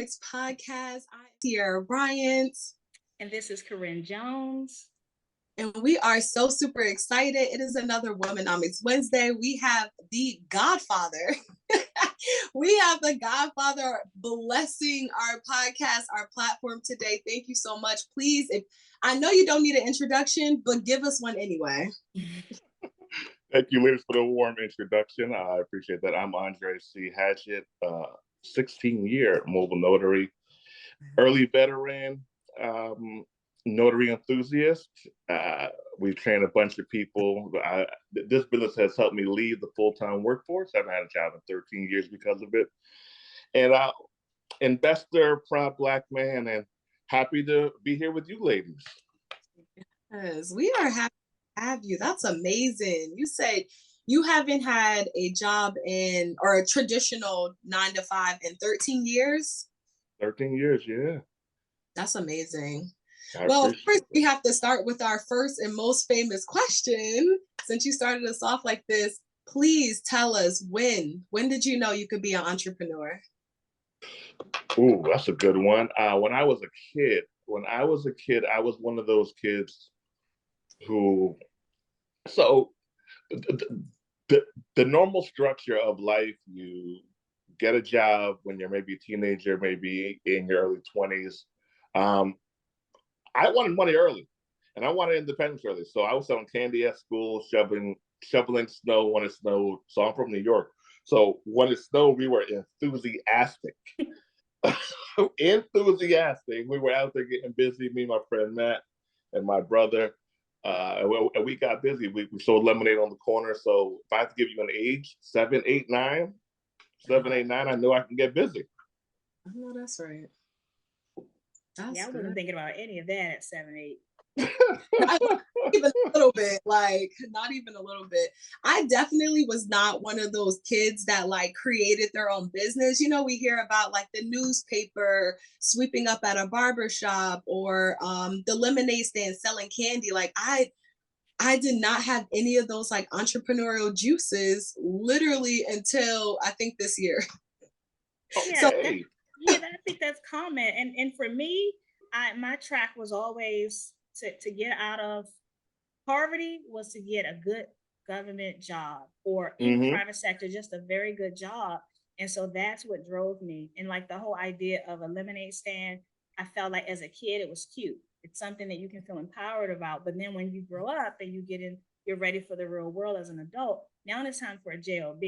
Womenomics podcast. I'm Tiara Bryant. And this is Corinne Jones. And we are so super excited. It is another Womenomics Wednesday. We have the Godfather. We have the Godfather blessing our podcast, our platform today. Thank you so much. Please, I know you don't need an introduction, but give us one anyway. Thank you, ladies, for the warm introduction. I appreciate that. I'm Andre C. Hatchett, 16-year mobile notary, early veteran, notary enthusiast. We've trained a bunch of people. This business has helped me leave the full-time workforce. I haven't had a job in 13 years because of it. And investor, proud Black man, and happy to be here with you ladies. Yes, we are happy to have you. That's amazing. You said you haven't had a job or a traditional 9-to-5 in 13 years? 13 years, yeah. That's amazing. Well, first we have to start with our first and most famous question. Since you started us off like this, please tell us when did you know you could be an entrepreneur? Ooh, that's a good one. When I was a kid, I was one of those kids who, so the normal structure of life, you get a job when you're maybe a teenager, maybe in your early 20s. I wanted money early, and I wanted independence early. So I was selling candy at school, shoveling snow when it snowed. So I'm from New York. So when it snowed, we were enthusiastic. We were out there getting busy, me, my friend Matt, and my brother. And we got busy. We sold lemonade on the corner. So if I have to give you an age, 7, 8, 9, I know I can get busy. I know that's right. I wasn't thinking about any of that at 7, 8. Even a little bit, not even a little bit. I definitely was not one of those kids that created their own business. You know, we hear about the newspaper sweeping up at a barber shop or the lemonade stand selling candy. I did not have any of those entrepreneurial juices literally until I think this year. Okay. I think that's common. And for me, my track was always to get out of poverty was to get a good government job or in the private sector, just a very good job. And so that's what drove me. And the whole idea of a lemonade stand, I felt like as a kid, it was cute. It's something that you can feel empowered about. But then when you grow up and you're ready for the real world as an adult, now it's time for a job.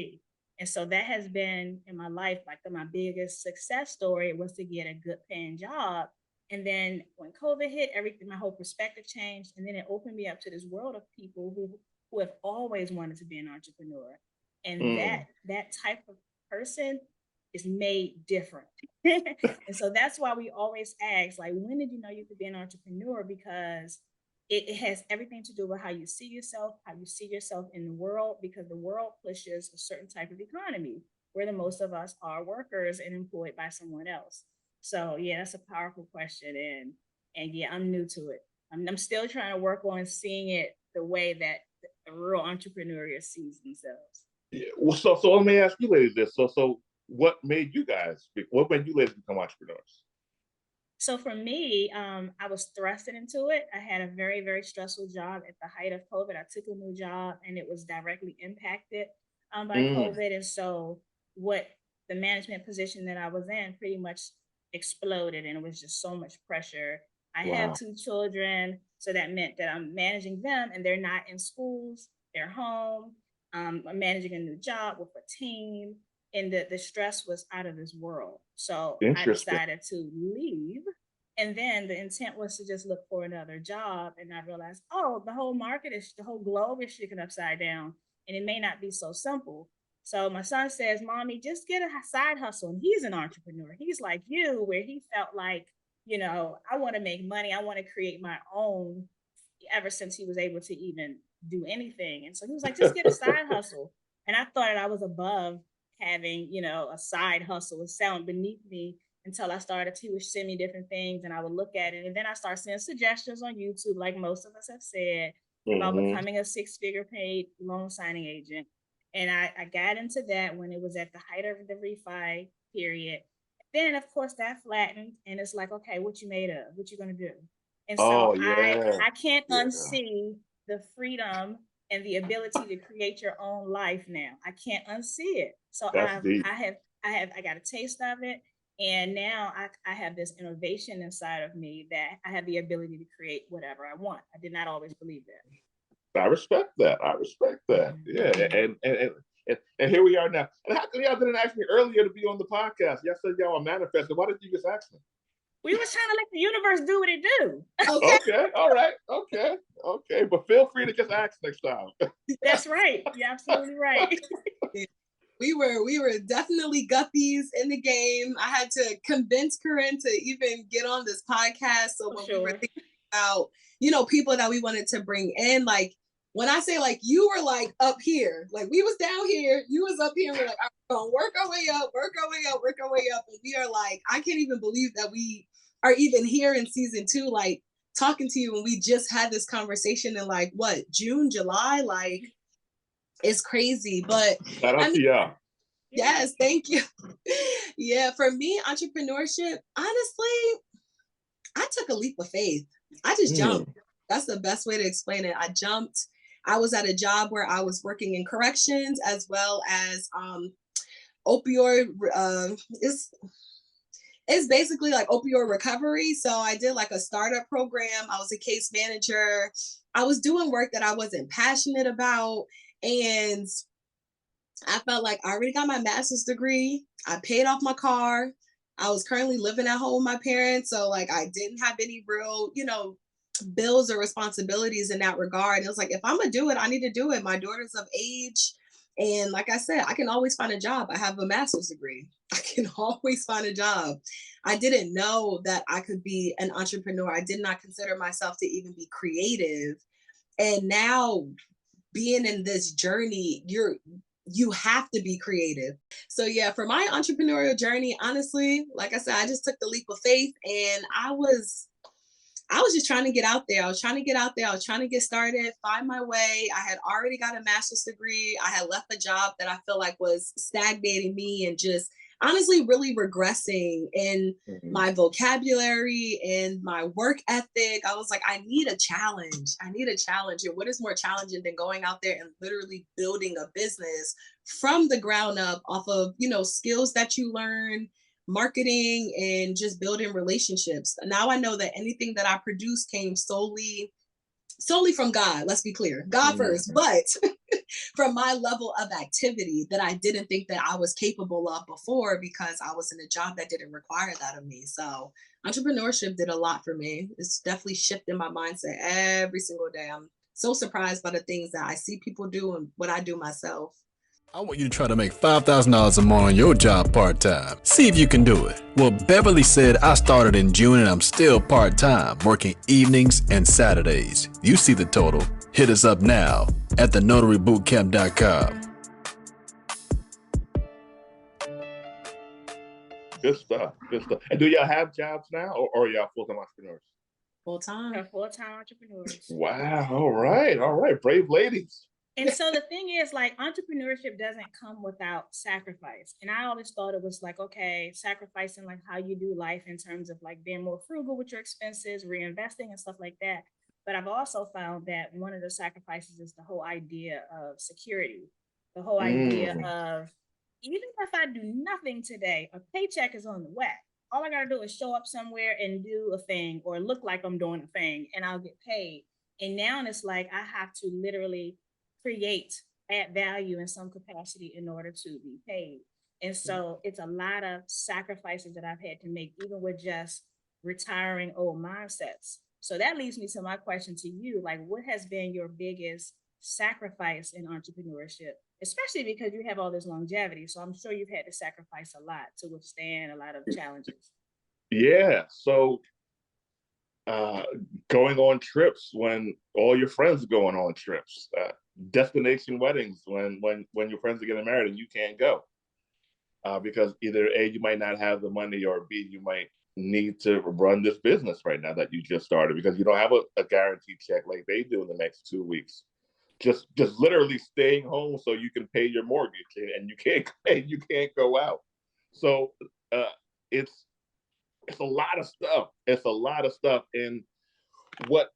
And so that has been in my life, my biggest success story was to get a good paying job. And then when COVID hit, my whole perspective changed. And then it opened me up to this world of people who have always wanted to be an entrepreneur. And that type of person is made different. And so that's why we always ask, when did you know you could be an entrepreneur? Because it has everything to do with how you see yourself in the world, because the world pushes a certain type of economy where the most of us are workers and employed by someone else. So yeah, that's a powerful question. And yeah, I'm new to it. I'm still trying to work on seeing it the way that a real entrepreneur sees themselves. Yeah. Well, so let me ask you ladies this. So what made you ladies become entrepreneurs? So for me, I was thrusted into it. I had a very, very stressful job at the height of COVID. I took a new job and it was directly impacted by COVID. And so what the management position that I was in pretty much exploded, and it was just so much pressure. I have 2 children, so that meant that I'm managing them and they're not in schools, they're home. I'm managing a new job with a team. And the stress was out of this world. So I decided to leave. And then the intent was to just look for another job. And I realized, the whole globe is shaking upside down. And it may not be so simple. So my son says, Mommy, just get a side hustle. And he's an entrepreneur. He's like you, where he felt like, I want to make money. I want to create my own, ever since he was able to even do anything. And so he was like, just get a side hustle. And I thought that I was above having, a side hustle. It sounded beneath me until I started. He would send me different things and I would look at it. And then I started seeing suggestions on YouTube, like most of us have said, about becoming a 6-figure paid loan signing agent. And I got into that when it was at the height of the refi period. Then of course that flattened, and it's like, okay, what you made of? What you gonna do? And so Oh yeah. I can't Yeah. unsee the freedom and the ability to create your own life now. I can't unsee it. So That's deep. I got a taste of it. And now I have this innovation inside of me that I have the ability to create whatever I want. I did not always believe that. I respect that. I respect that. Yeah. And here we are now. And how come y'all didn't ask me earlier to be on the podcast? Y'all said y'all were manifesting. Why didn't you just ask me? We was trying to let the universe do what it do. Okay. All right. Okay. But feel free to just ask next time. That's right. You're absolutely right. We were definitely guppies in the game. I had to convince Corinne to even get on this podcast. So when we were thinking about, people that we wanted to bring in, like when I say like you were like up here, like we was down here, you was up here, and we're like, we're gonna work our way up. And we are like, I can't even believe that we are even here in season 2, like talking to you when we just had this conversation in like what, June, July, like it's crazy. But shout out to y'all. Yes, thank you. Yeah, for me, entrepreneurship, honestly, I took a leap of faith. I just jumped. That's the best way to explain it. I jumped. I was at a job where I was working in corrections as well as opioid. It's basically like opioid recovery. So I did like a startup program. I was a case manager. I was doing work that I wasn't passionate about. And I felt like I already got my master's degree. I paid off my car. I was currently living at home with my parents. So like I didn't have any real, bills or responsibilities in that regard. And it was like, if I'm gonna do it, I need to do it. My daughter's of age. And like I said, I can always find a job. I have a master's degree. I can always find a job. I didn't know that I could be an entrepreneur. I did not consider myself to even be creative. And now being in this journey, you have to be creative. So yeah, for my entrepreneurial journey, honestly, like I said, I just took the leap of faith, and I was just trying to get out there. I was trying to get started, find my way. I had already got a master's degree. I had left a job that I feel like was stagnating me and just honestly really regressing in my vocabulary and my work ethic. I was like, I need a challenge. And what is more challenging than going out there and literally building a business from the ground up off of, skills that you learn, marketing, and just building relationships. Now I know that anything that I produced came solely from God. Let's be clear, God first, but from my level of activity that I didn't think that I was capable of before because I was in a job that didn't require that of me. So entrepreneurship did a lot for me. It's definitely shifted my mindset every single day. I'm so surprised by the things that I see people do and what I do myself. I want you to try to make $5,000 a month on your job part-time. See if you can do it. Well, Beverly said I started in June and I'm still part-time, working evenings and Saturdays. You see the total. Hit us up now at thenotarybootcamp.com. Good stuff. And do y'all have jobs now, or are y'all full-time entrepreneurs? Full-time. Full-time entrepreneurs. Wow. All right. Brave ladies. And so the thing is, like, entrepreneurship doesn't come without sacrifice. And I always thought it was like, okay, sacrificing like how you do life in terms of like being more frugal with your expenses, reinvesting and stuff like that. But I've also found that one of the sacrifices is the whole idea of security, the whole idea of even if I do nothing today, a paycheck is on the way. All I got to do is show up somewhere and do a thing or look like I'm doing a thing and I'll get paid. And now it's like I have to literally add value in some capacity in order to be paid. And so it's a lot of sacrifices that I've had to make, even with just retiring old mindsets. So that leads me to my question to you, like, what has been your biggest sacrifice in entrepreneurship, especially because you have all this longevity? So I'm sure you've had to sacrifice a lot to withstand a lot of challenges. Yeah. So going on trips when all your friends are going on trips, destination weddings when your friends are getting married and you can't go because either A, you might not have the money, or B, you might need to run this business right now that you just started because you don't have a guaranteed check like they do in the next 2 weeks. Just literally staying home so you can pay your mortgage, and you can't go out. So it's a lot of stuff. It's a lot of stuff. And what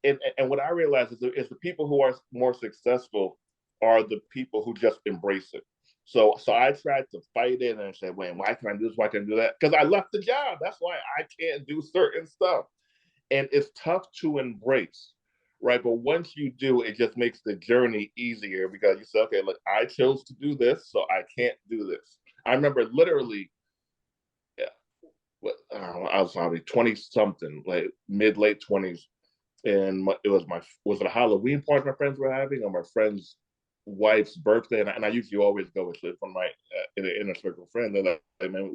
I realize is the people who are more successful are the people who just embrace it. So I tried to fight it and say, wait, why can I do this? Why can I do that? Because I left the job. That's why I can't do certain stuff. And it's tough to embrace, right? But once you do, it just makes the journey easier because you say, okay, look, I chose to do this, so I can't do this. I remember literally, I was probably 20 something, like late 20s. And it was it a Halloween party my friends were having or my friend's wife's birthday? And I usually always go with it from my inner circle friend. They're like, man,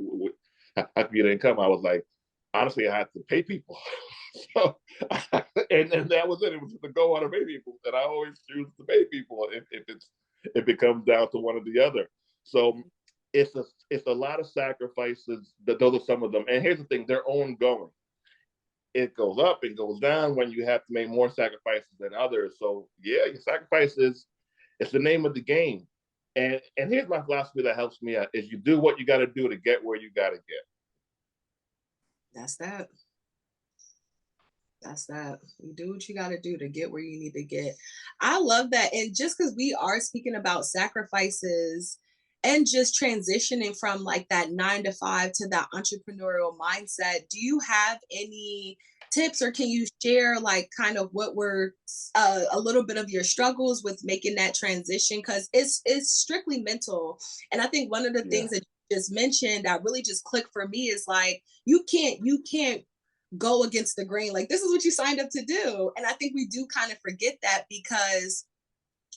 how come you didn't come? I was like, honestly, I had to pay people. So, and that was it. It was to go on to pay people. And I always choose to pay people if it comes down to one or the other. So it's a lot of sacrifices. Those are some of them. And here's the thing, they're ongoing. It goes up, it goes down when you have to make more sacrifices than others. So yeah, your sacrifices, it's the name of the game. And here's my philosophy that helps me out is you do what you got to do to get where you got to get. That's that. That's that. You do what you got to do to get where you need to get. I love that. And just because we are speaking about sacrifices and just transitioning from like that 9 to 5 to that entrepreneurial mindset, do you have any tips or can you share like kind of what were a little bit of your struggles with making that transition? Because it's strictly mental. And I think one of the things that you just mentioned that really just clicked for me is like you can't go against the grain. Like this is what you signed up to do. And I think we do kind of forget that because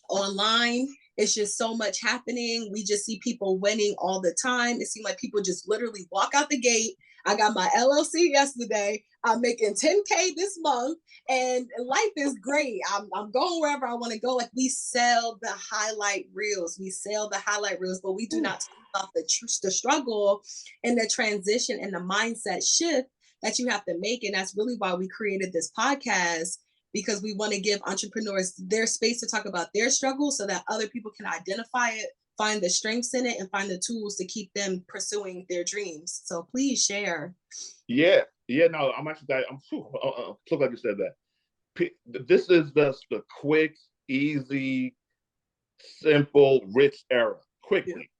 online it's just so much happening. We just see people winning all the time. It seems like people just literally walk out the gate. I got my LLC yesterday. I'm making 10K this month and life is great. I'm going wherever I want to go. Like we sell the highlight reels. But we do not talk about the struggle and the transition and the mindset shift that you have to make. And that's really why we created this podcast, because we want to give entrepreneurs their space to talk about their struggles so that other people can identify it, find the strengths in it, and find the tools to keep them pursuing their dreams. So please share. Yeah, no, I'm actually, I'm so glad you said that. This is just the quick, easy, simple, rich era, quickly,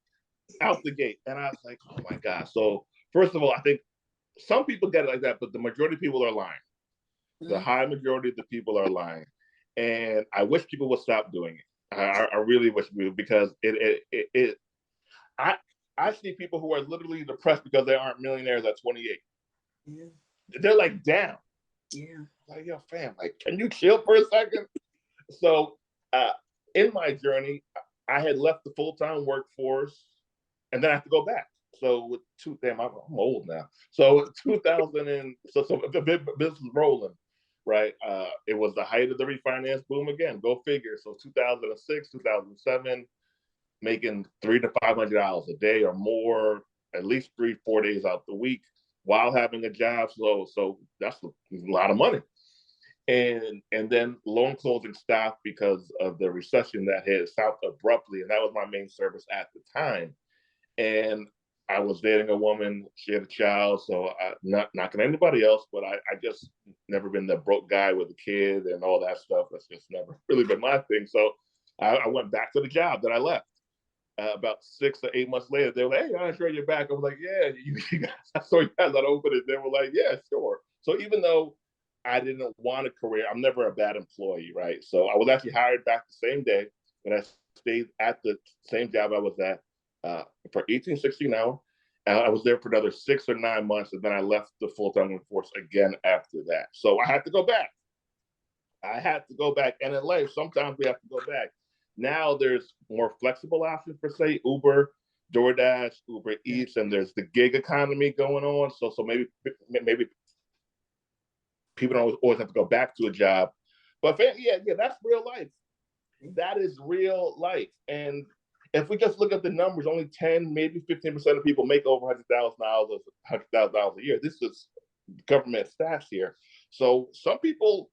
out the gate. And I was like, oh my God. So first of all, I think some people get it like that, but the majority of people are lying. The high majority of the people are lying. And I wish people would stop doing it. I really wish we would, because I see people who are literally depressed because they aren't millionaires at 28. Yeah. They're like down. Yeah. Like, yo, fam, like, can you chill for a second? So in my journey, I had left the full-time workforce and then I have to go back. So with I'm old now. So 2000 and so the business was rolling, right? It was the height of the refinance boom again. Go figure. So 2006, 2007, making $300 to $500 a day or more, at least 3-4 days out the week, while having a job. So that's a lot of money. And then loan closing stopped because of the recession that hit South abruptly, and that was my main service at the time. And I was dating a woman, she had a child, so not knocking anybody else, but I just never been the broke guy with a kid and all that stuff. That's just never really been my thing. So I went back to the job that I left. About 6 or 8 months later, they were like, hey, I'm sure you're back. I was like, yeah, you guys, I saw you guys that open it. They were like, yeah, sure. So even though I didn't want a career, I'm never a bad employee, right? So I was actually hired back the same day, and I stayed at the same job I was at for $18.60 an hour. I was there for another 6 or 9 months, and then I left the full-time workforce again after that. So I had to go back. And in life, sometimes we have to go back. Now there's more flexible options for, say, Uber, DoorDash, Uber Eats, and there's the gig economy going on. So maybe people don't always have to go back to a job. But yeah, that's real life. That is real life. And if we just look at the numbers, only 10, maybe 15% of people make over $100,000 a year. This is government stats here. So some people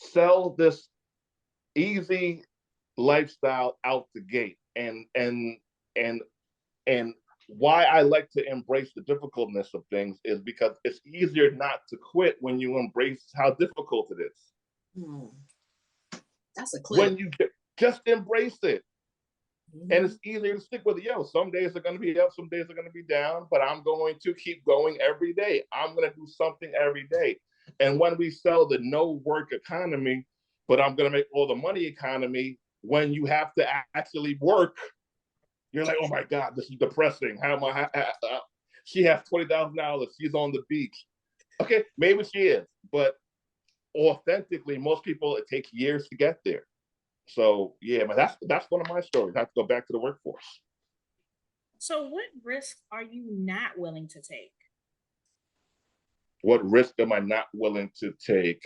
sell this easy lifestyle out the gate, and why I like to embrace the difficultness of things is because it's easier not to quit when you embrace how difficult it is. Hmm. That's a clip. When you just embrace it. And it's easier to stick with it. Yo, some days are going to be up, some days are going to be down, but I'm going to keep going every day. I'm going to do something every day. And when we sell the no work economy, but I'm going to make all the money economy, when you have to actually work, you're like, oh my God, this is depressing. How am I? She has $20,000. She's on the beach. Okay, maybe she is, but authentically, most people, it takes years to get there. So yeah, but that's one of my stories. I have to go back to the workforce. So what risks are you not willing to take? What risk am I not willing to take?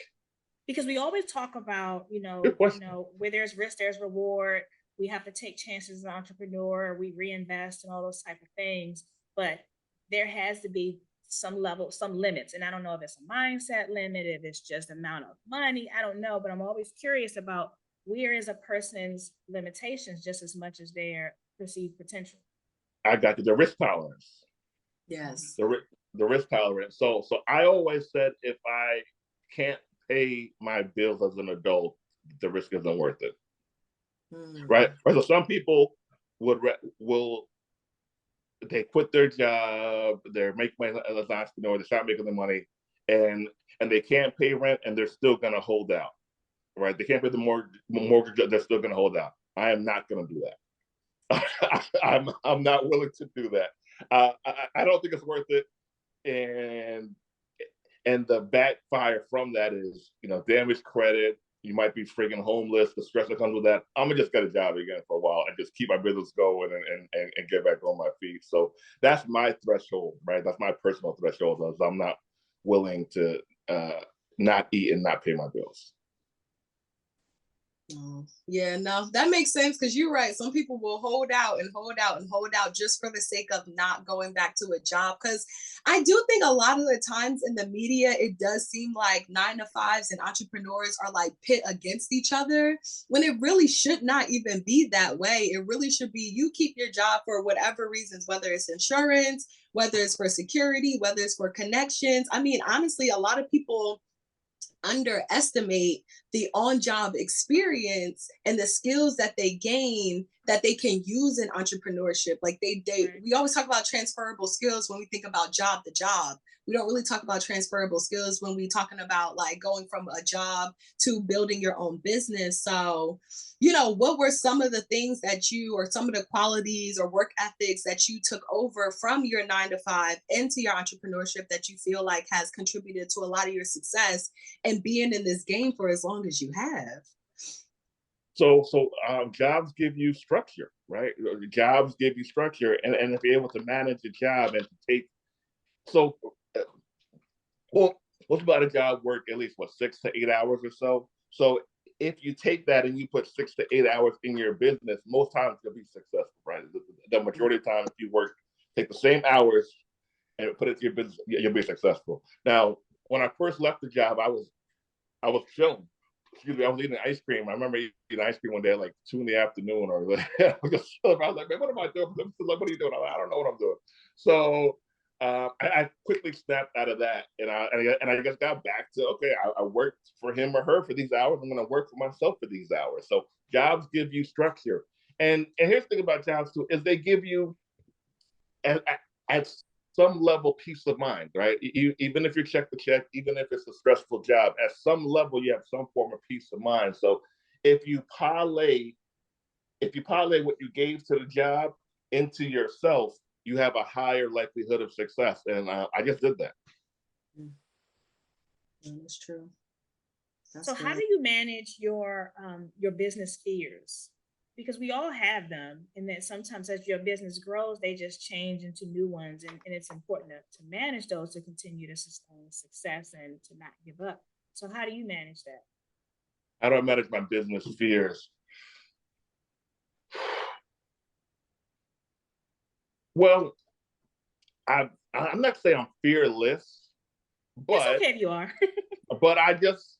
Because we always talk about, where there's risk, there's reward. We have to take chances as an entrepreneur. We reinvest and all those type of things. But there has to be some limits. And I don't know if it's a mindset limit, if it's just amount of money. I don't know. But I'm always curious about where is a person's limitations just as much as their perceived potential. I got the risk tolerance. Yes. The risk tolerance. So I always said if I can't pay my bills as an adult, the risk isn't worth it. Right? So some people will they quit their job, they're making money as an entrepreneur, they start making the money, and they can't pay rent, and they're still gonna hold out. Right? They can't pay the mortgage, they're still gonna hold out. I am not gonna do that. I'm not willing to do that. I don't think it's worth it. And the backfire from that is, damaged credit. You might be freaking homeless. The stress that comes with that. I'm gonna just get a job again for a while and just keep my business going and get back on my feet. So that's my threshold, right? That's my personal threshold. I'm not willing to not eat and not pay my bills. Yeah, no, that makes sense because you're right. Some people will hold out and hold out and hold out just for the sake of not going back to a job. Because I do think a lot of the times in the media, it does seem like 9-to-5s and entrepreneurs are like pit against each other when it really should not even be that way. It really should be you keep your job for whatever reasons, whether it's insurance, whether it's for security, whether it's for connections. I mean, honestly, a lot of people underestimate the on-job experience and the skills that they gain that they can use in entrepreneurship. Like we always talk about transferable skills when we think about job to job. We don't really talk about transferable skills when we're talking about like going from a job to building your own business. So, what were some of the things that or some of the qualities or work ethics that you took over from your 9-to-5 into your entrepreneurship that you feel like has contributed to a lot of your success and being in this game for as long as you have? So jobs give you structure, right? Jobs give you structure, and to be able to manage a job and to take. So, most about a job work at least 6 to 8 hours or so. So if you take that and you put 6 to 8 hours in your business, most times you'll be successful, right? The majority of the time, if you take the same hours and put it to your business, you'll be successful. Now, when I first left the job, I was chilling. Excuse me, I was eating ice cream. I remember eating ice cream one day at like 2 PM, or I was just chilling. I was like, man, what am I doing? Like, what are you doing? I don't know what I'm doing. So I quickly snapped out of that, and I just got back to, okay, I worked for him or her for these hours. I'm going to work for myself for these hours. So jobs give you structure, and here's the thing about jobs too is they give you at some level peace of mind, right? Even if you're check to check, even if it's a stressful job, at some level you have some form of peace of mind. So if you parlay what you gave to the job into yourself, you have a higher likelihood of success. And I just did that. That's true. So how do you manage your business fears? Because we all have them, and that sometimes as your business grows, they just change into new ones, and it's important to manage those to continue to sustain success and to not give up. So how do you manage that? How do I manage my business fears? Well, I'm not saying I'm fearless, but it's okay if you are. But I just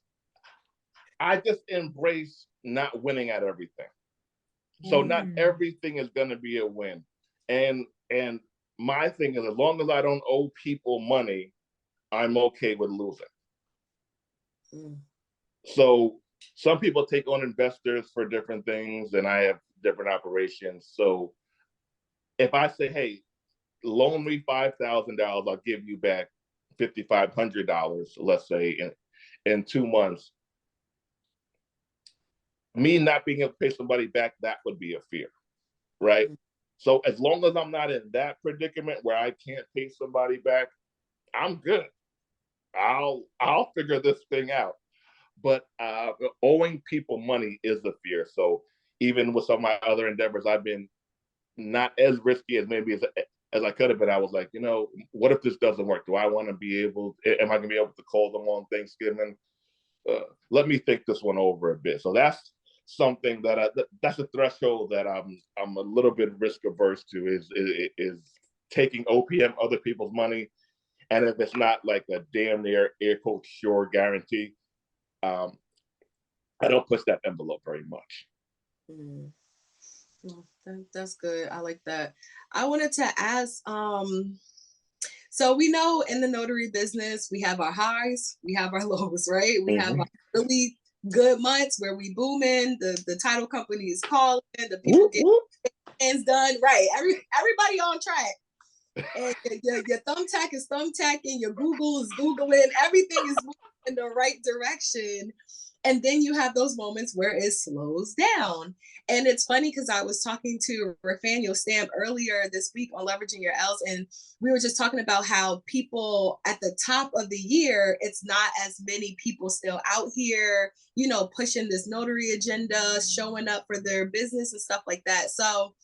embrace not winning at everything. So not everything is going to be a win, and my thing is, as long as I don't owe people money, I'm okay with losing. Mm. So some people take on investors for different things, and I have different operations. So if I say, hey, loan me $5,000, I'll give you back $5,500, let's say, in 2 months. Me not being able to pay somebody back, that would be a fear, right? Mm-hmm. So as long as I'm not in that predicament where I can't pay somebody back, I'm good. I'll figure this thing out. But owing people money is a fear. So even with some of my other endeavors, I've been not as risky as maybe as I could have been. I was like, you know, what if this doesn't work? Do I want to be able? Am I going to be able to call them on Thanksgiving? Let me think this one over a bit. So that's something that that's a threshold that I'm a little bit risk averse to is taking OPM, other people's money, and if it's not like a damn near air quote sure guarantee, I don't push that envelope very much. Mm. Well, that's good. I like that. I wanted to ask, so we know in the notary business, we have our highs, we have our lows, right? We have our really good months where we booming, the title company is calling, the people get things done, right? Everybody on track. And your thumbtack is thumbtacking, your Google is Googling, everything is moving in the right direction. And then you have those moments where it slows down. And it's funny because I was talking to Rafael Stamp earlier this week on Leveraging Your L's, and we were just talking about how people at the top of the year, it's not as many people still out here, you know, pushing this notary agenda, showing up for their business and stuff like that. So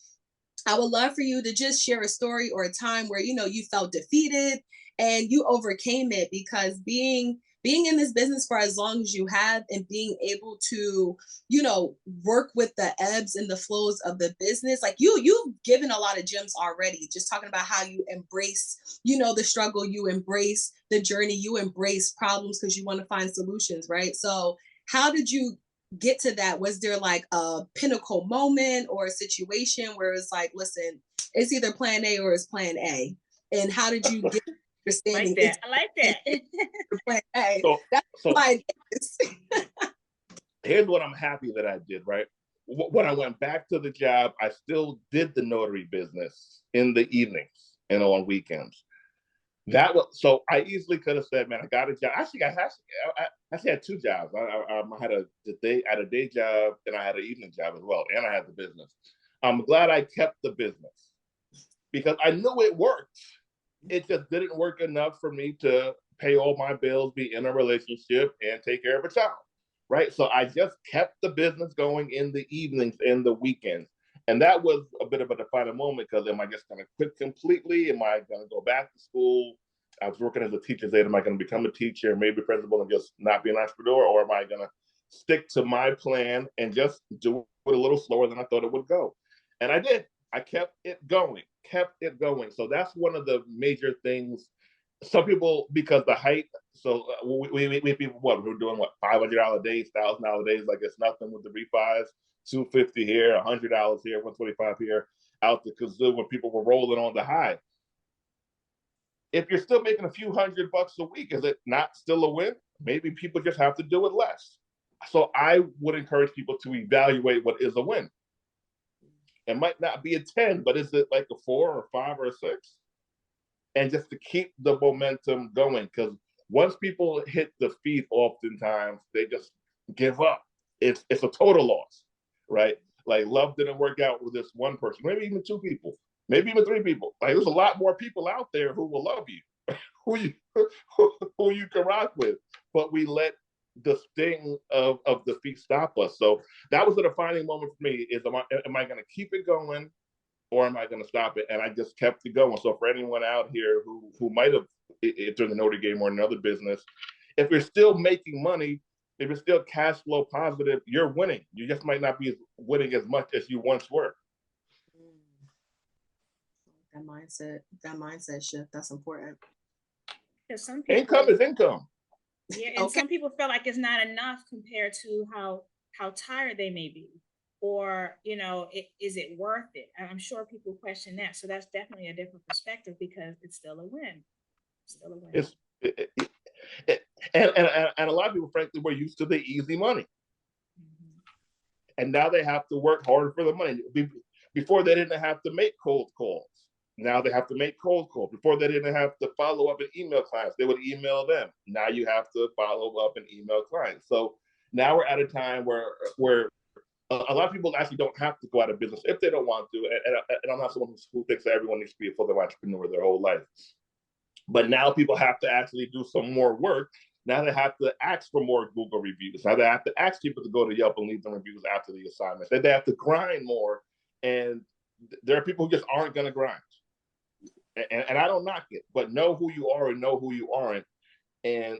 I would love for you to just share a story or a time where, you know, you felt defeated and you overcame it, because being in this business for as long as you have and being able to, you know, work with the ebbs and the flows of the business, like you've given a lot of gems already, just talking about how you embrace, you know, the struggle, you embrace the journey, you embrace problems because you want to find solutions, right? So how did you get to that? Was there like a pinnacle moment or a situation where it's like, listen, it's either plan A or it's plan A? And how did you get understanding? I like that. Plan A. So, that's my here's what I'm happy that I did, right? When I went back to the job, I still did the notary business in the evenings and on weekends. That was, so I easily could have said, man, I got a job. Actually, I actually had 2 jobs. I had a day job and I had an evening job as well, and I had the business. I'm glad I kept the business because I knew it worked. It just didn't work enough for me to pay all my bills, be in a relationship, and take care of a child, right? So I just kept the business going in the evenings and the weekends. And that was a bit of a defining moment, because am I just going to quit completely? Am I going to go back to school? I was working as a teacher's aide. Am I going to become a teacher, maybe principal, and just not be an entrepreneur? Or am I going to stick to my plan and just do it a little slower than I thought it would go? And I did. I kept it going. So that's one of the major things. Some people, because the height, so we people, we're doing $500 days, $1,000 days, like it's nothing with the refis. $250 here, $100 here, $125 here, out the kazoo when people were rolling on the high. If you're still making a few $100 a week, is it not still a win? Maybe people just have to do it less. So I would encourage people to evaluate what is a win. It might not be a 10, but is it like a 4 or 5 or a 6? And just to keep the momentum going, because once people hit defeat, oftentimes they just give up. It's a total loss, right? Like love didn't work out with this one person, maybe even 2 people, maybe even 3 people. Like there's a lot more people out there who will love you, who you can rock with, but we let the sting of defeat stop us. So that was a defining moment for me, is am I going to keep it going, or am I going to stop it? And I just kept it going. So for anyone out here who might have entered the notary game or another business, if you're still making money, if you're still cash flow positive, you're winning. You just might not be winning as much as you once were. That mindset shift, that's important. Some people, income is income. Yeah, and some people feel like it's not enough compared to how tired they may be. or, you know, is it worth it? I'm sure people question that. So that's definitely a different perspective because it's still a win. Still a win. And a lot of people, frankly, were used to the easy money. Mm-hmm. And now they have to work harder for the money. Before they didn't have to make cold calls. Now they have to make cold calls. Before they didn't have to follow up and email clients. They would email them. Now you have to follow up and email clients. So now we're at a time where a lot of people actually don't have to go out of business if they don't want to. And I'm not someone who thinks that everyone needs to be a full-time entrepreneur their whole life. But now people have to actually do some more work. Now they have to ask for more Google reviews. Now they have to ask people to go to Yelp and leave them reviews after the assignments. They have to grind more. And there are people who just aren't going to grind. And I don't knock it, but know who you are and know who you aren't. And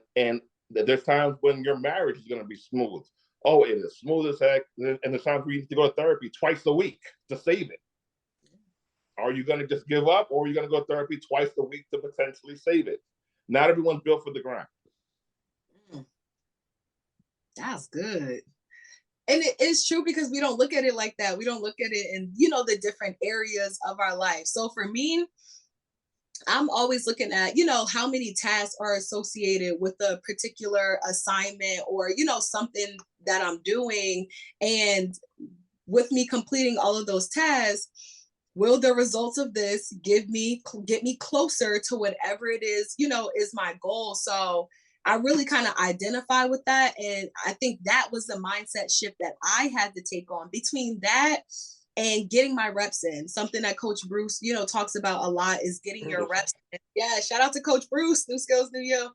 there's times when your marriage is going to be smooth. Oh, it is smooth as heck. And there's times where you need to go to therapy twice a week to save it. Are you going to just give up, or are you going to go to therapy twice a week to potentially save it? Not everyone's built for the grind. That's good. And it is true because we don't look at it like that. We don't look at it in, you know, the different areas of our life. So for me, I'm always looking at, you know, how many tasks are associated with a particular assignment or, you know, something that I'm doing. And with me completing all of those tasks, will the results of this get me closer to whatever it is, you know, is my goal? So I really kind of identify with that. And I think that was the mindset shift that I had to take on between that and getting my reps in. Something that Coach Bruce, you know, talks about a lot is getting your reps in. Yeah, shout out to Coach Bruce, New Skills, New You.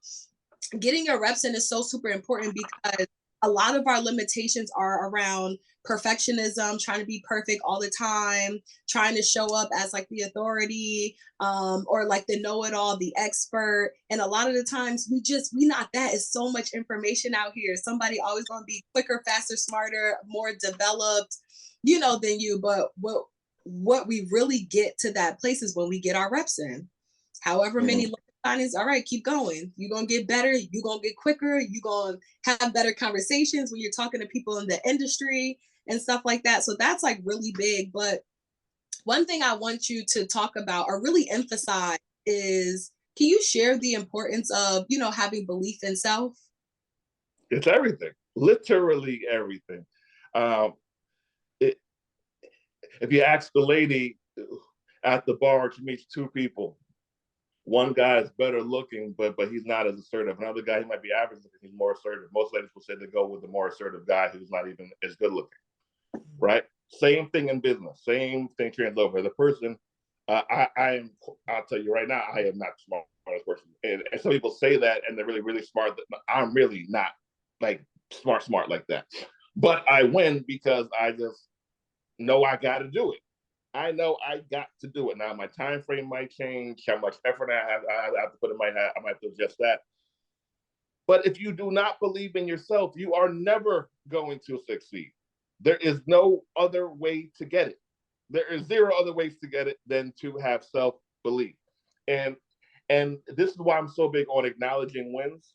Getting your reps in is so super important because a lot of our limitations are around perfectionism, trying to be perfect all the time, trying to show up as like the authority or like the know-it-all, the expert. And a lot of the times we not that. It's so much information out here. Somebody always going to be quicker, faster, smarter, more developed, you know, than you. But what we really get to that place is when we get our reps in. However many signings, all right, keep going. You're going to get better. You're going to get quicker. You're going to have better conversations when you're talking to people in the industry and stuff like that. So that's like really big. But one thing I want you to talk about or really emphasize is, can you share the importance of, you know, having belief in self? It's everything, literally everything. If you ask the lady at the bar, she meets two people. One guy is better looking, but he's not as assertive. Another guy, he might be average looking, he's more assertive. Most ladies will say they go with the more assertive guy who's not even as good looking, right? Same thing in business, same thing translates over. The person, I'll tell you right now, I am not the smartest person. And some people say that and they're really, really smart. I'm really not like smart like that. But I win because I just know I got to do it. I know I got to do it. Now, my time frame might change, how much effort I have to put in my hat, I might do just that. But if you do not believe in yourself, you are never going to succeed. There is no other way to get it. There is zero other ways to get it than to have self-belief. And this is why I'm so big on acknowledging wins.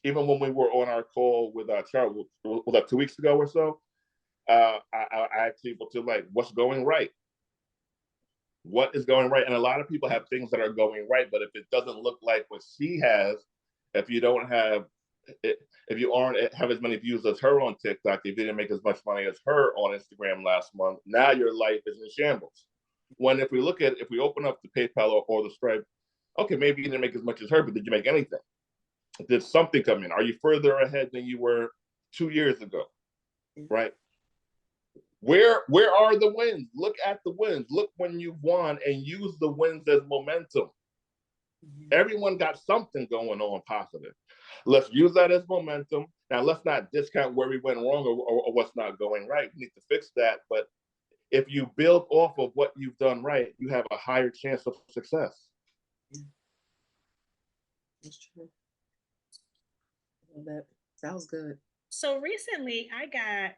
Even when we were on our call with Charles, was that 2 weeks ago or so, I asked people to like, what's going right? What is going right? And a lot of people have things that are going right, but if it doesn't look like what she has, if you aren't have as many views as her on TikTok, if you didn't make as much money as her on Instagram last month, now your life is in shambles. When if we open up the PayPal or the Stripe, okay, maybe you didn't make as much as her, but did you make anything? Did something come in? Are you further ahead than you were 2 years ago? Right? Where are the wins? Look at the wins. Look when you've won and use the wins as momentum. Everyone got something going on positive. Let's use that as momentum. Now, let's not discount where we went wrong or what's not going right. We need to fix that. But if you build off of what you've done right, you have a higher chance of success. That's true. That sounds good. So recently I got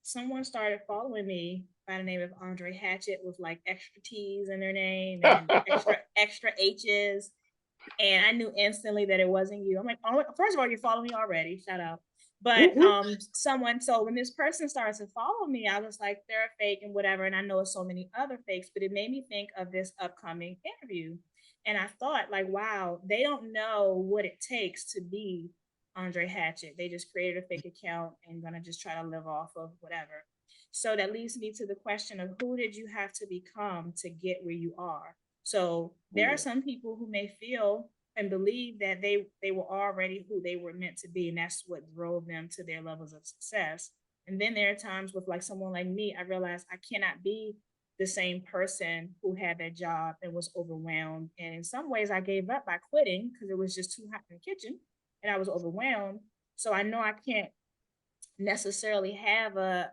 someone started following me by the name of Andre Hatchett with like extra T's in their name and extra H's. And I knew instantly that it wasn't you. I'm like, oh, first of all, you're following me already. Shout out. But someone, so when this person started to follow me, I was like, they're a fake and whatever. And I know so many other fakes, but it made me think of this upcoming interview. And I thought, like, wow, they don't know what it takes to be Andre Hatchett. They just created a fake account and gonna just try to live off of whatever. So that leads me to the question of who did you have to become to get where you are? So there are some people who may feel and believe that they were already who they were meant to be, and that's what drove them to their levels of success. And then there are times with like someone like me, I realized I cannot be the same person who had that job and was overwhelmed. And in some ways I gave up by quitting because it was just too hot in the kitchen and I was overwhelmed. So I know I can't necessarily have a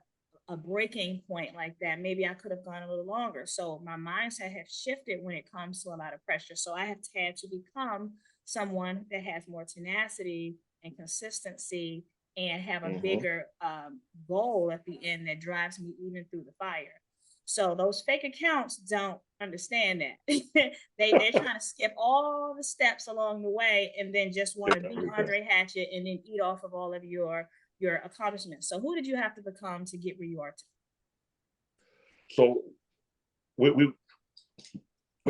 breaking point like that. Maybe I could have gone a little longer. So my mindset has shifted when it comes to a lot of pressure. So I have had to become someone that has more tenacity and consistency and have a bigger goal at the end that drives me even through the fire. So those fake accounts don't understand that. They're trying to skip all the steps along the way and then just want to be Andre Hatchett and then eat off of all of your accomplishments. So who did you have to become to get where you are today? So we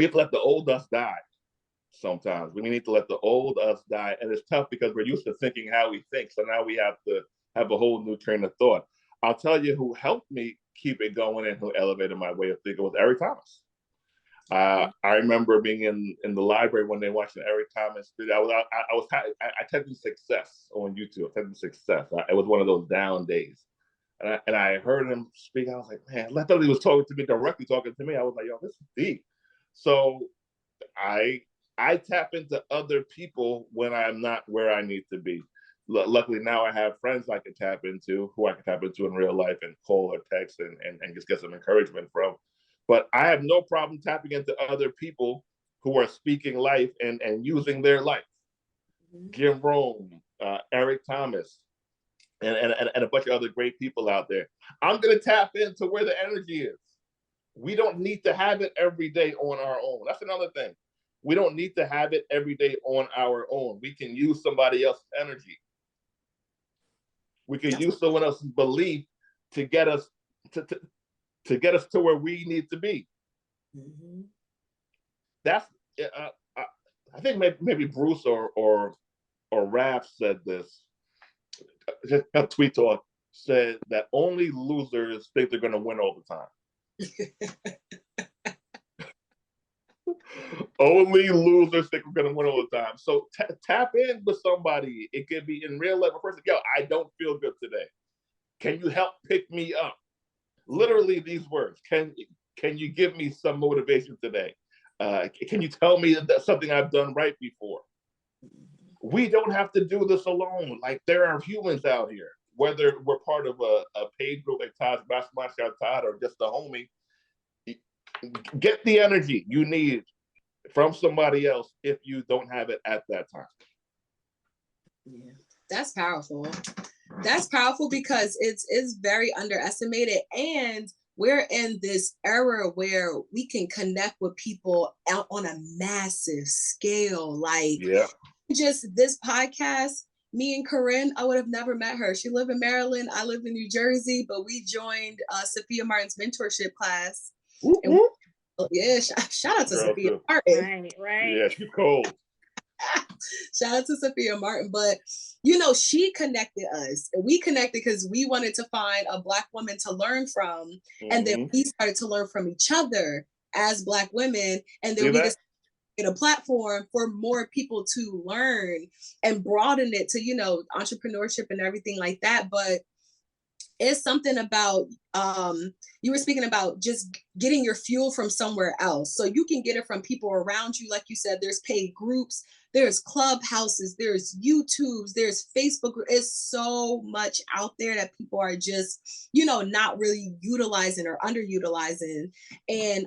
have to let the old us die sometimes. We need to let the old us die. And it's tough because we're used to thinking how we think. So now we have to have a whole new train of thought. I'll tell you who helped me keep it going and who elevated my way of thinking was Eric Thomas. I remember being in the library one day watching Eric Thomas. I typed in success on YouTube. I typed in success. It was one of those down days. And I heard him speak. I was like, man, I thought he was talking to me, directly talking to me. I was like, yo, this is deep. So I tap into other people when I'm not where I need to be. Luckily now I have friends I can tap into, who I can tap into in real life and call or text and just get some encouragement from. But I have no problem tapping into other people who are speaking life and using their life. Jim Rome, Eric Thomas, and a bunch of other great people out there. I'm going to tap into where the energy is. We don't need to have it every day on our own. That's another thing. We don't need to have it every day on our own. We can use somebody else's energy. We can use someone else's belief to get us to where we need to be. That's I think maybe Bruce or Raph said this. Just a tweet talk said that only losers think they're going to win all the time. Only losers think we're going to win all the time. So tap in with somebody. It could be in real life. A person, yo, I don't feel good today. Can you help pick me up? Literally these words. Can you give me some motivation today? Can you tell me that something I've done right before? We don't have to do this alone. Like, there are humans out here, whether we're part of a paid group like Todd's Basketball Scout Todd or just a homie. Get the energy you need from somebody else if you don't have it at that time. Yeah, that's powerful. That's powerful because it's very underestimated, and we're in this era where we can connect with people out on a massive scale. Like, just this podcast, me and Corinne, I would have never met her. She lived in Maryland. I live in New Jersey, but we joined Sophia Martin's mentorship class. And shout out to Sophia Martin. Right. Yeah, she's cold. Shout out to Sophia Martin. But, she connected us. And we connected because we wanted to find a Black woman to learn from. And then we started to learn from each other as Black women. And then we decided to get a platform for more people to learn and broaden it to, entrepreneurship and everything like that. But it's something about, you were speaking about just getting your fuel from somewhere else. So you can get it from people around you. Like you said, there's paid groups, there's clubhouses, there's YouTubes, there's Facebook. It's so much out there that people are just, not really utilizing or underutilizing. And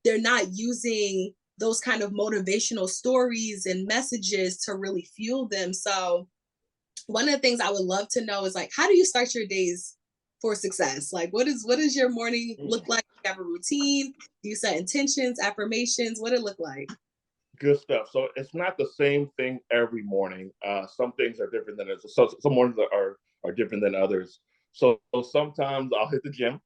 they're not using those kind of motivational stories and messages to really fuel them. So one of the things I would love to know is, like, how do you start your days for success? Like, what does your morning look like? Do you have a routine? Do you set intentions, affirmations? What it look like? Good stuff. So it's not the same thing every morning. Some things are different than others. So some mornings are are different than others. So sometimes I'll hit the gym.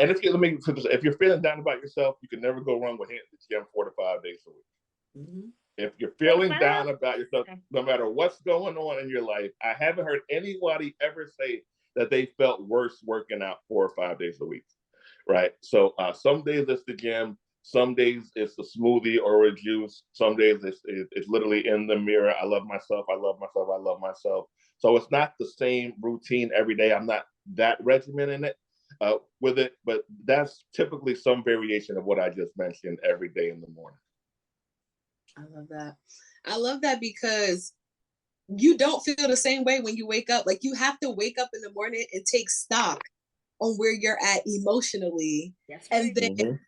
And if you're feeling down about yourself, you can never go wrong with hitting the gym 4 to 5 days a week. Mm-hmm. If you're feeling down about yourself, no matter what's going on in your life, I haven't heard anybody ever say that they felt worse working out 4 or 5 days a week, right? So some days it's the gym, some days it's a smoothie or a juice, some days it's literally in the mirror. I love myself, I love myself, I love myself. So it's not the same routine every day. I'm not that regimented in it. With it, but that's typically some variation of what I just mentioned every day in the morning. I love that. I love that because you don't feel the same way when you wake up. Like, you have to wake up in the morning and take stock on where you're at emotionally, and then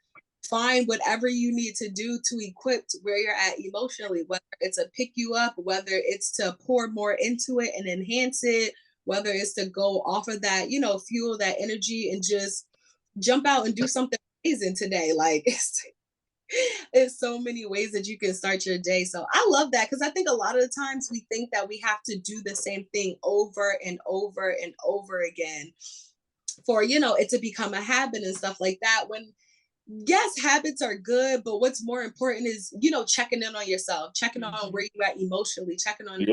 find whatever you need to do to equip where you're at emotionally, whether it's to pick you up, whether it's to pour more into it and enhance it, whether it's to go off of that, fuel that energy and just jump out and do something amazing today. Like, it's so many ways that you can start your day. So I love that, because I think a lot of the times we think that we have to do the same thing over and over and over again for, it to become a habit and stuff like that. When, yes, habits are good, but what's more important is, checking in on yourself, checking on where you're at emotionally, checking on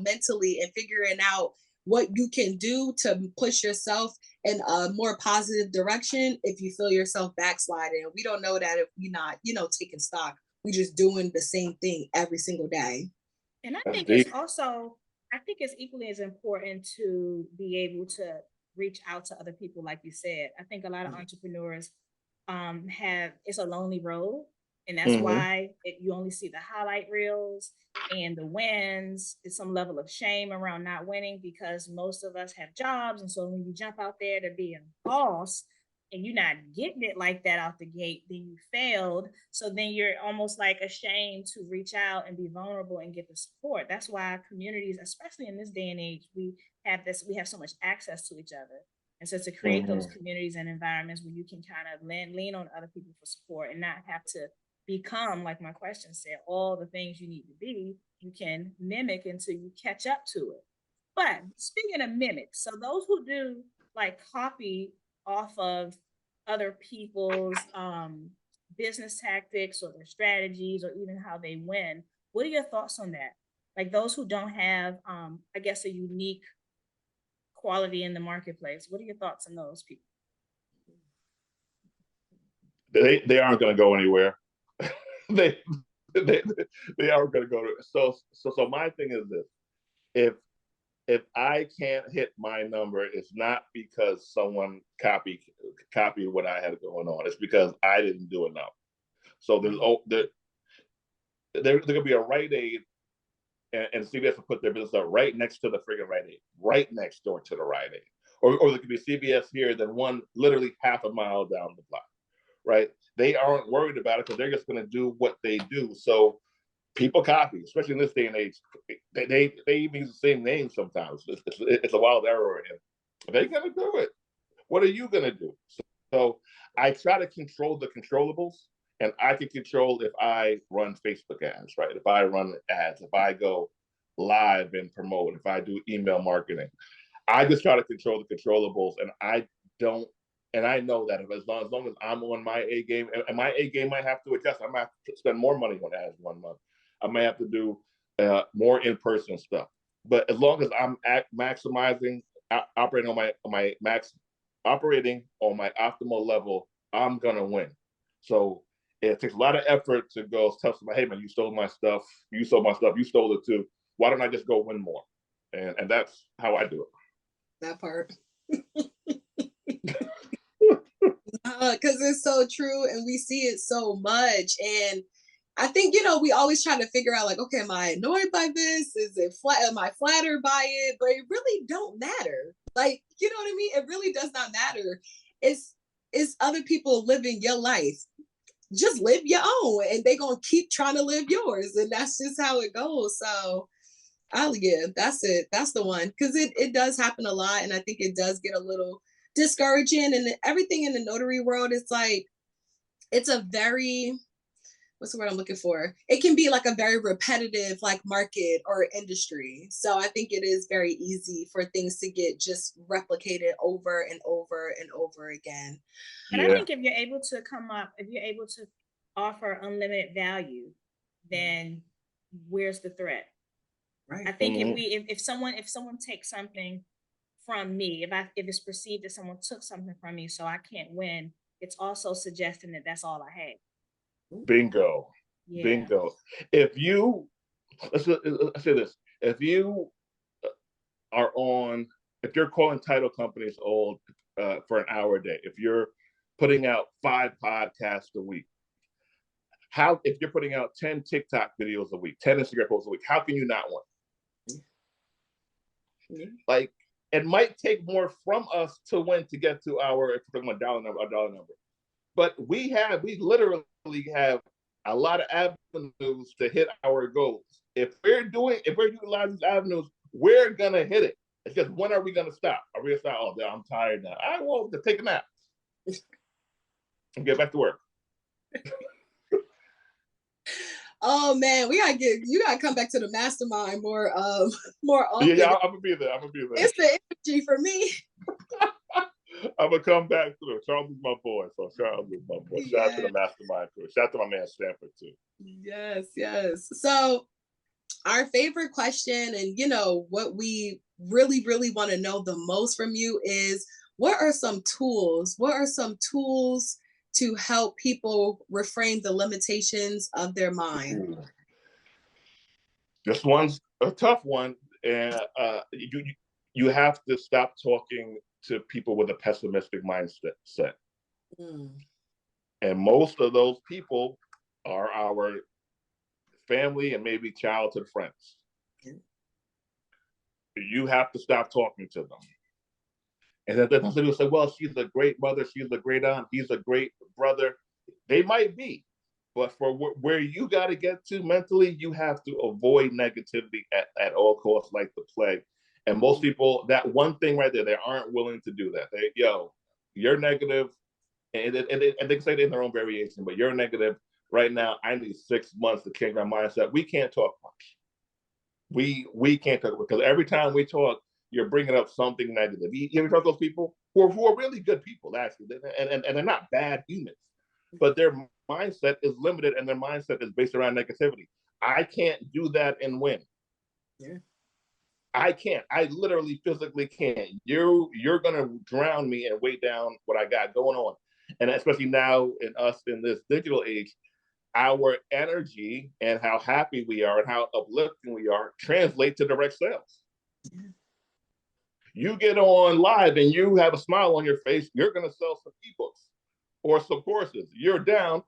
mentally, and figuring out what you can do to push yourself in a more positive direction if you feel yourself backsliding. We don't know that if we're not, taking stock. We're just doing the same thing every single day. And I think it's equally as important to be able to reach out to other people, like you said. I think a lot of entrepreneurs it's a lonely road. And that's why you only see the highlight reels and the wins. It's some level of shame around not winning, because most of us have jobs. And so when you jump out there to be a boss and you're not getting it like that out the gate, then you failed. So then you're almost like ashamed to reach out and be vulnerable and get the support. That's why communities, especially in this day and age, we have so much access to each other. And so to create those communities and environments where you can kind of lean on other people for support and not have to become, like my question said, all the things you need to be, you can mimic until you catch up to it. But speaking of mimics, so those who do like copy off of other people's business tactics or their strategies or even how they win, what are your thoughts on that? Like those who don't have, I guess, a unique quality in the marketplace. What are your thoughts on those people? They aren't going to go anywhere. they aren't going to go. So my thing is this: if I can't hit my number, it's not because someone copied what I had going on. It's because I didn't do enough. So there's going to be a Rite Aid, and CVS will put their business up right next to the friggin' Rite Aid, right next door to the Rite Aid. Or there could be CVS here, then one literally half a mile down the block, right? They aren't worried about it because they're just going to do what they do. So people copy, especially in this day and age. They even use the same name sometimes. It's a wild error. And they're going to do it. What are you going to do? So I try to control the controllables. And I can control if I run Facebook ads, right? If I run ads, if I go live and promote, if I do email marketing. I just try to control the controllables, and I know that as long as I'm on my A game, and my A game might have to adjust. I might have to spend more money on ads 1 month. I might have to do more in-person stuff. But as long as I'm operating on my optimal level, I'm gonna win. So it takes a lot of effort to go tell somebody, hey man, you stole my stuff, you stole it too. Why don't I just go win more? And that's how I do it. That part. Because it's so true, and we see it so much. And I think, we always try to figure out, like, okay, am I annoyed by this? Am I flattered by it? But it really don't matter. Like, you know what I mean? It really does not matter. It's other people living your life. Just live your own, and they're going to keep trying to live yours. And that's just how it goes. So, that's it. That's the one. Because it does happen a lot. And I think it does get a little discouraging. And everything in the notary world is like, it's a very, what's the word I'm looking for? It can be like a very repetitive like market or industry. So I think it is very easy for things to get just replicated over and over and over again. But I think if you're able to offer unlimited value, then where's the threat? Right. I think if someone takes something from me, if it's perceived that someone took something from me, so I can't win, it's also suggesting that that's all I have. Bingo. Yeah. Bingo. If you, let's say this, if you if you're calling title companies for an hour a day, if you're putting out 5 podcasts a week, if you're putting out 10 TikTok videos a week, 10 Instagram posts a week, how can you not win? Yeah. Like, it might take more from us to win to get to if we're talking about a dollar number. But we literally have a lot of avenues to hit our goals. If we're utilizing these avenues, we're gonna hit it. It's just, when are we gonna stop? Are we gonna stop? Oh, I'm tired now. I want to take a nap and get back to work. Oh man, you gotta come back to the mastermind more often. Yeah, I'm gonna be there. It's the energy for me. I'm gonna come back to it. Charles is my boy, so Charles is my boy. Shout out to the mastermind crew. Shout out to my man Stanford too. Yes. So our favorite question, and what we really, really want to know the most from you is, what are some tools? What are some tools to help people reframe the limitations of their mind? This one's a tough one, and you have to stop talking to people with a pessimistic mindset. And most of those people are our family and maybe childhood friends. You have to stop talking to them. And then some people say, well, she's a great mother, she's a great aunt, he's a great brother. They might be, but for where you got to get to mentally, you have to avoid negativity at all costs, like the plague. And most people, that one thing right there, they aren't willing to do that. You're negative, and they say it in their own variation, but you're negative right now. I need 6 months to change my mindset. We can't talk much. We can't talk, because every time we talk, you're bringing up something negative. You ever talk to those people who are really good people, actually, and they're not bad humans, but their mindset is limited, and their mindset is based around negativity. I can't do that and win. Yeah. I can't. I literally physically can't. You're gonna drown me and weigh down what I got going on. And especially now in this digital age, our energy and how happy we are and how uplifting we are translate to direct sales. Yeah. You get on live and you have a smile on your face, you're gonna sell some ebooks or some courses. You're down,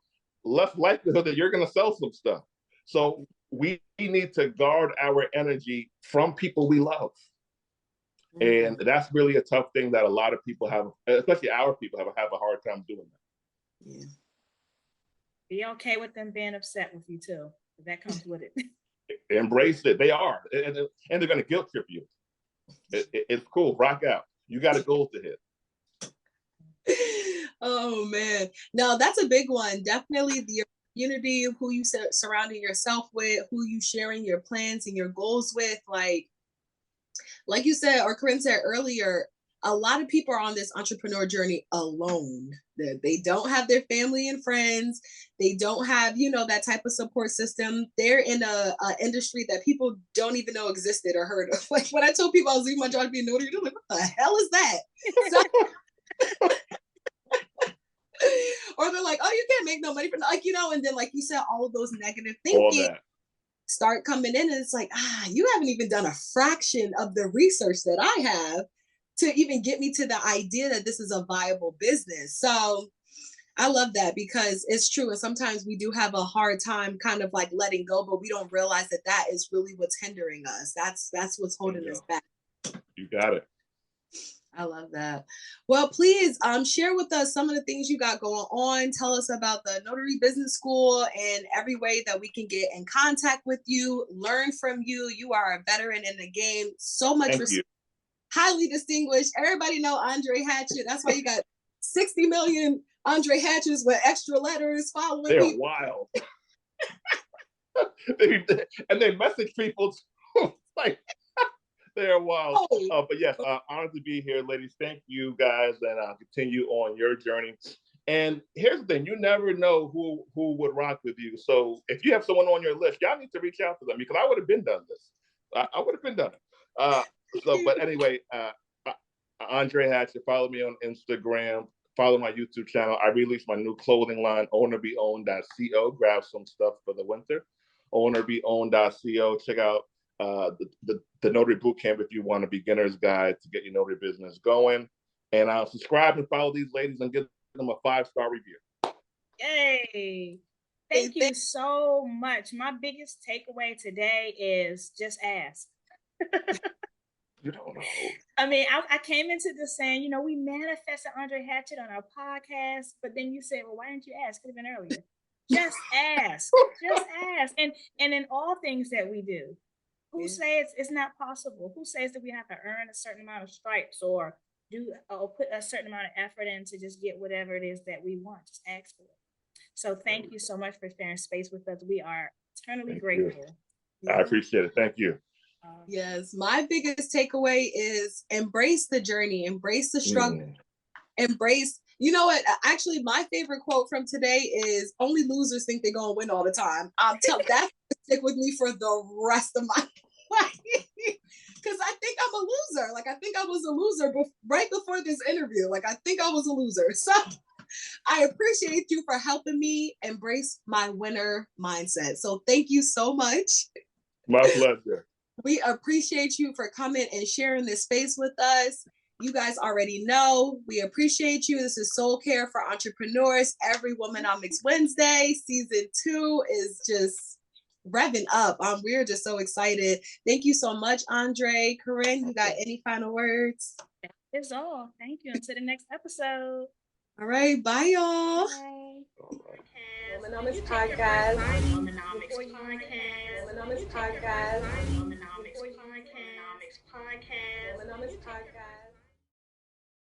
less likelihood that you're gonna sell some stuff. So we need to guard our energy from people we love. And that's really a tough thing that a lot of people have, especially our people have a hard time doing that. Yeah. Be okay with them being upset with you too. That comes with it. Embrace it. They are. And they're going to guilt trip you. It's cool. Rock out. You got a goal to hit. Oh man. No, that's a big one. Definitely the community of who you surrounding yourself with, who you sharing your plans and your goals with. Like you said, or Corinne said earlier, a lot of people are on this entrepreneur journey alone. They don't have their family and friends. They don't have, that type of support system. They're in a industry that people don't even know existed or heard of. Like when I told people I was leaving my job to be a notary, they're like, what the hell is that? Or they're like, oh, you can't make no money from and then like you said, all of those negative thinking start coming in, and it's like, you haven't even done a fraction of the research that I have to even get me to the idea that this is a viable business. So I love that, because it's true. And sometimes we do have a hard time kind of like letting go, but we don't realize that that is really what's hindering us. That's what's holding us back. You got it. I love that. Well, please share with us some of the things you got going on. Tell us about the Notary Business School and every way that we can get in contact with you, learn from you. You are a veteran in the game. So much respect. Highly distinguished. Everybody know Andre Hatchett. That's why you got 60 million Andre Hatchets with extra letters following They're people. wild. And they message people too. Like, they're wild. But yes, honored to be here, ladies. Thank you guys, and continue on your journey. And here's the thing: you never know who would rock with you. So if you have someone on your list, y'all need to reach out to them, because I would have been done this. I would have been done it. But anyway, Andre Hatchett. Follow me on Instagram. Follow my YouTube channel. I released my new clothing line, ownerbeowned.co. Grab some stuff for the winter. ownerbeowned.co. Check out the Notary Bootcamp if you want a beginner's guide to get your notary business going. And subscribe and follow these ladies and give them a 5-star review. Yay! Thank you so much. My biggest takeaway today is just ask. You don't know. I mean, I came into this saying, you know, we manifested Andre Hatchett on our podcast, but then you said, well, why didn't you ask? Could have been earlier. Just ask. Just ask. And in all things that we do, who says it's not possible? Who says that we have to earn a certain amount of stripes or put a certain amount of effort in to just get whatever it is that we want? Just ask for it. So thank you so much for sharing space with us. We are eternally grateful. I appreciate it. Thank you. Yes, my biggest takeaway is embrace the journey, embrace the struggle, embrace. You know what? Actually, my favorite quote from today is, "Only losers think they're gonna win all the time." That stick with me for the rest of my life, because I think I'm a loser. Like, I think I was a loser right before this interview. Like, I think I was a loser. So I appreciate you for helping me embrace my winner mindset. So thank you so much. My pleasure. We appreciate you for coming and sharing this space with us. You guys already know we appreciate you. This is Soul Care for Entrepreneurs. Every Womenomics Wednesday, season 2 is just revving up. We're just so excited. Thank you so much, Andre. Corinne, you got any final words? That is all. Thank you. Until the next episode. All right. Bye, y'all. Bye. Womenomics Podcast. Womenomics Podcast. Womenomics Podcast. Womenomics Podcast. Womenomics Podcast.